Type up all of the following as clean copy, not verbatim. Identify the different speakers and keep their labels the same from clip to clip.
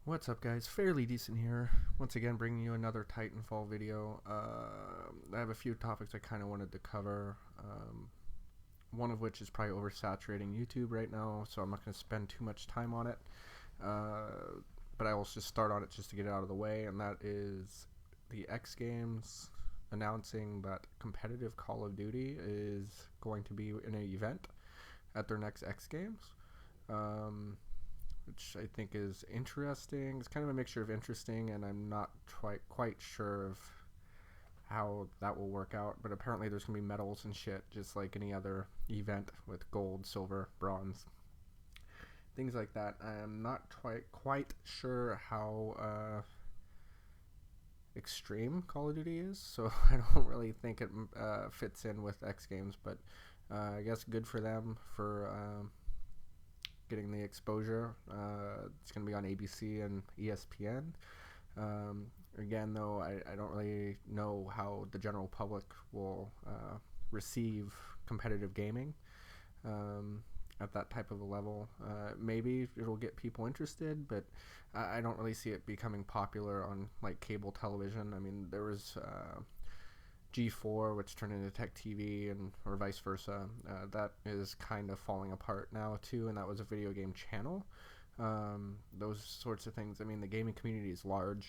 Speaker 1: What's up, guys? Fairly decent here. Once again, bringing you another Titanfall video. I have a few topics I kind of wanted to cover. One of which is probably oversaturating YouTube right now, so I'm not going to spend too much time on it. But I will just start on it just to get it out of the way, and that is the X Games announcing that competitive Call of Duty is going to be in an event at their next X Games. Which I think is interesting. It's kind of a mixture of interesting, and I'm not quite sure of how that will work out. But apparently there's going to be medals and shit, just like any other event with gold, silver, bronze, things like that. I'm not quite sure how extreme Call of Duty is, so I don't really think it fits in with X Games. But I guess good for them for getting the exposure. It's going to be on ABC and ESPN. Again, though, I don't really know how the general public will receive competitive gaming at that type of a level. Maybe it'll get people interested, but I don't really see it becoming popular on like cable television. I mean, there was G4, which turned into Tech TV, and or vice versa. That is kind of falling apart now too, and that was a video game channel. Those sorts of things. I mean, the gaming community is large.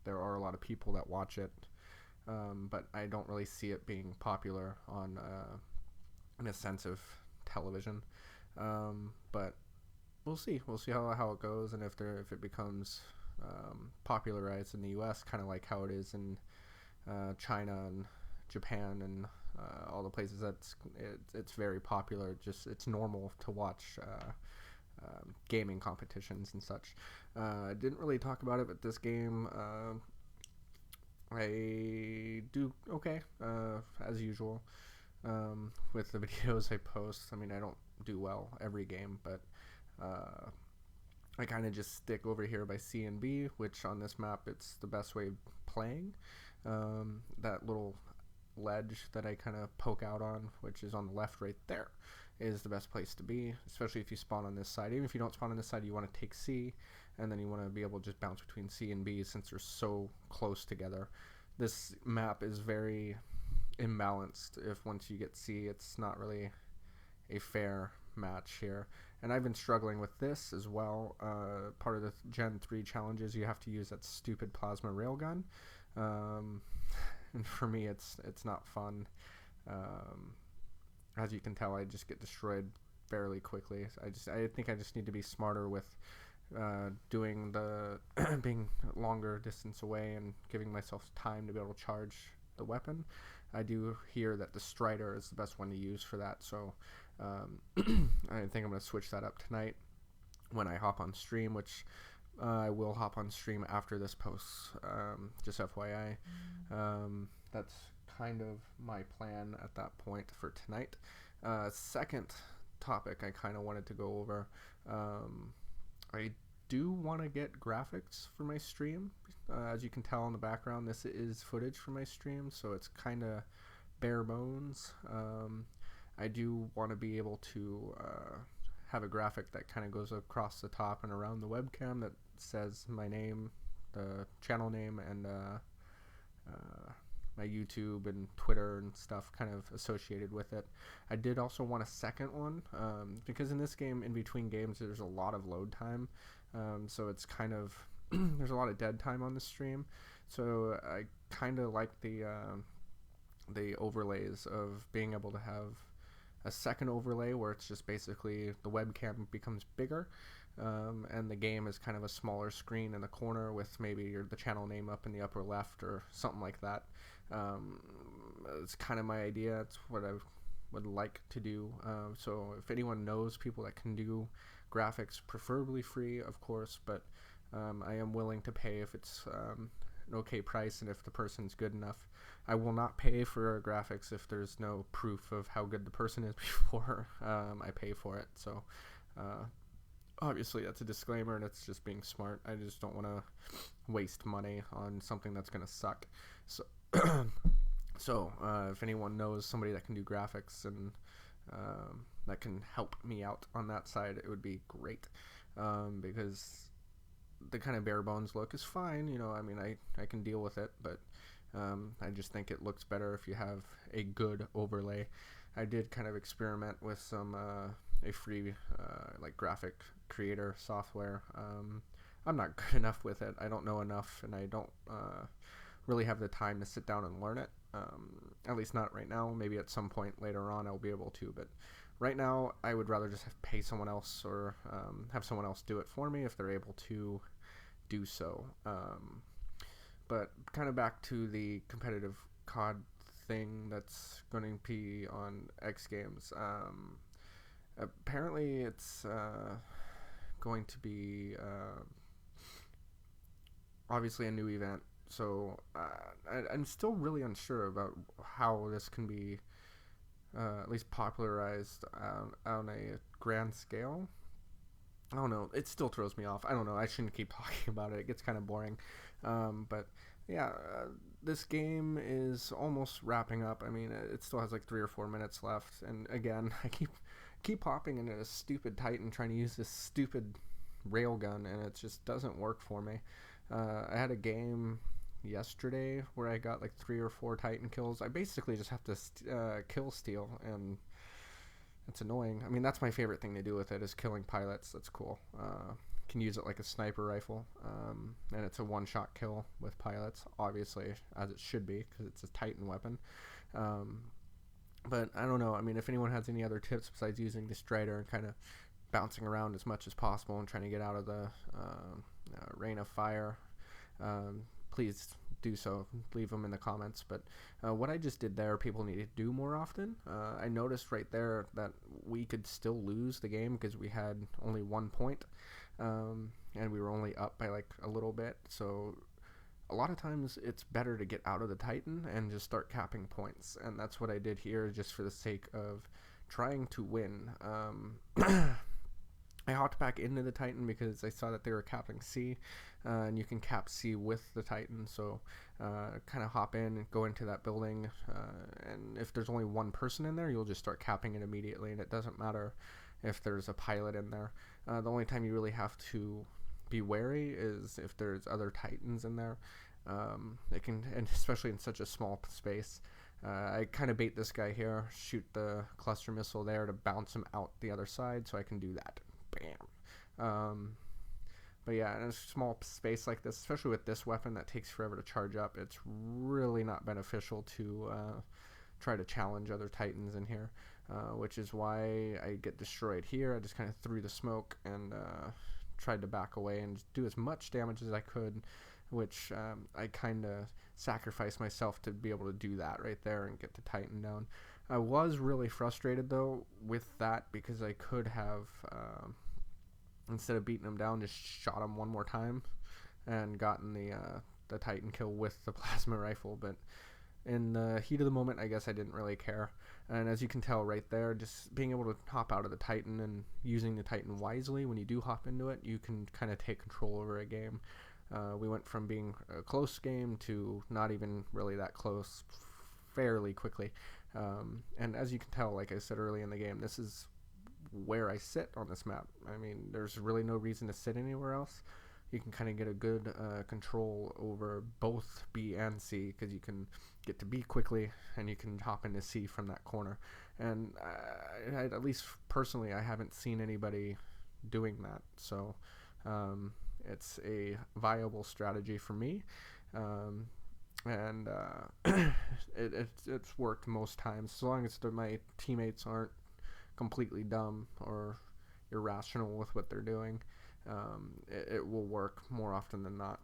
Speaker 1: There are a lot of people that watch it, but I don't really see it being popular on, in a sense of television. But we'll see. We'll see how it goes, and if it becomes popularized in the U.S., kind of like how it is in China and Japan and all the places. It's very popular. Just it's normal to watch gaming competitions and such. I didn't really talk about it, but this game I do okay as usual with the videos I post. I mean, I don't do well every game, but I kind of just stick over here by C and B, which on this map it's the best way of playing. That little ledge that I kind of poke out on, which is on the left right there, is the best place to be, especially if you spawn on this side. Even if you don't spawn on this side, you want to take C, and then you want to be able to just bounce between C and B since they're so close together. This map is very imbalanced. If once you get C, it's not really a fair match here, and I've been struggling with this as well. Part of the Gen 3 challenges, you have to use that stupid plasma railgun, and for me it's not fun. As you can tell, I just get destroyed fairly quickly. I think I just need to be smarter with doing the being longer distance away and giving myself time to be able to charge the weapon. I do hear that the Strider is the best one to use for that, so I think I'm going to switch that up tonight when I hop on stream, which I will hop on stream after this post, just FYI. That's kind of my plan at that point for tonight. Second topic I kind of wanted to go over. I do want to get graphics for my stream. As you can tell in the background, this is footage from my stream, so it's kind of bare bones. I do want to be able to have a graphic that kind of goes across the top and around the webcam that says my name, the channel name, and my YouTube and Twitter and stuff kind of associated with it. I did also want a second one, because in this game, in between games, there's a lot of load time, so it's kind of there's a lot of dead time on the stream, so I kind of like the overlays of being able to have a second overlay where it's just basically the webcam becomes bigger, and the game is kind of a smaller screen in the corner with maybe the channel name up in the upper left or something like that. It's kind of my idea. It's what I would like to do. So if anyone knows people that can do graphics, preferably free, of course, but I am willing to pay if it's an okay price and if the person's good enough. I will not pay for graphics if there's no proof of how good the person is before I pay for it. So obviously that's a disclaimer, and it's just being smart. I just don't want to waste money on something that's going to suck. So so if anyone knows somebody that can do graphics and that can help me out on that side, it would be great, because the kind of bare bones look is fine. I mean, I can deal with it, but I just think it looks better if you have a good overlay. I did kind of experiment with some a free like graphic creator software. I'm not good enough with it. I don't know enough, and I don't really have the time to sit down and learn it. At least not right now. Maybe at some point later on I'll be able to, but right now I would rather just pay someone else or have someone else do it for me if they're able to do so. But kind of back to the competitive COD thing that's going to be on X Games. Apparently it's going to be obviously a new event. So I'm still really unsure about how this can be at least popularized on a grand scale. I don't know. It still throws me off. I don't know. I shouldn't keep talking about it. It gets kind of boring. But yeah, this game is almost wrapping up. I mean, it still has like 3 or 4 minutes left. And again, I keep popping into this stupid Titan trying to use this stupid railgun, and it just doesn't work for me. I had a game yesterday where I got like 3 or 4 Titan kills. I basically just have to kill steal, and it's annoying. I mean, that's my favorite thing to do with it is killing pilots. That's cool. Can use it like a sniper rifle, and it's a one-shot kill with pilots, obviously, as it should be, because it's a Titan weapon. But I don't know. I mean, if anyone has any other tips besides using the Strider and kind of bouncing around as much as possible and trying to get out of the rain of fire, please do so. Leave them in the comments. But what I just did there, people need to do more often. I noticed right there that we could still lose the game because we had only 1 point, and we were only up by like a little bit. So a lot of times it's better to get out of the Titan and just start capping points, and that's what I did here just for the sake of trying to win. I hopped back into the Titan because I saw that they were capping C, and you can cap C with the Titan, so kind of hop in and go into that building, and if there's only one person in there, you'll just start capping it immediately, and it doesn't matter if there's a pilot in there. The only time you really have to be wary is if there's other Titans in there. It can, and especially in such a small space. I kind of bait this guy here, shoot the cluster missile there to bounce him out the other side, so I can do that. Bam. But yeah, in a small space like this, especially with this weapon that takes forever to charge up, it's really not beneficial to try to challenge other Titans in here, which is why I get destroyed here. I just kind of threw the smoke and tried to back away and do as much damage as I could, which I kind of sacrificed myself to be able to do that right there and get the Titan down. I was really frustrated though with that because I could have instead of beating him down, just shot him one more time and gotten the Titan kill with the plasma rifle. But in the heat of the moment, I guess I didn't really care. And as you can tell right there, just being able to hop out of the Titan and using the Titan wisely when you do hop into it, you can kind of take control over a game. We went from being a close game to not even really that close fairly quickly. And as you can tell, like I said early in the game, this is where I sit on this map. I mean, there's really no reason to sit anywhere else. You can kind of get a good control over both B and C because you can get to B quickly and you can hop into C from that corner. And at least personally, I haven't seen anybody doing that. So it's a viable strategy for me. And it's worked most times, as long as my teammates aren't completely dumb or irrational with what they're doing. It will work more often than not.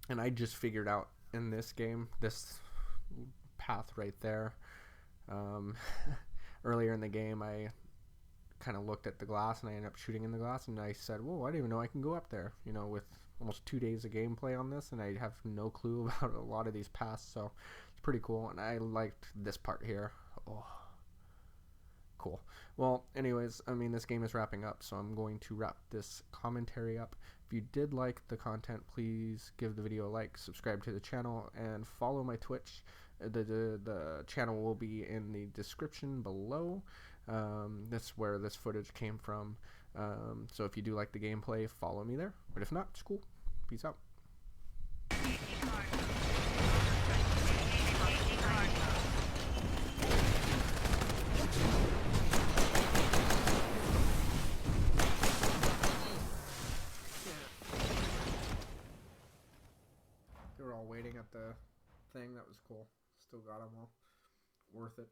Speaker 1: And I just figured out in this game this path right there. Earlier in the game, I kind of looked at the glass and I ended up shooting in the glass, and I said, whoa, I didn't even know I can go up there, with almost 2 days of gameplay on this, and I have no clue about a lot of these paths, so it's pretty cool. And I liked this part here. Oh, cool. Well, anyways, I mean, this game is wrapping up, so I'm going to wrap this commentary up. If you did like the content, please give the video a like, subscribe to the channel, and follow my Twitch. The channel will be in the description below. That's where this footage came from. So if you do like the gameplay, follow me there. But if not, it's cool. Peace out. They were all waiting at the thing. That was cool. Still got them all. Worth it.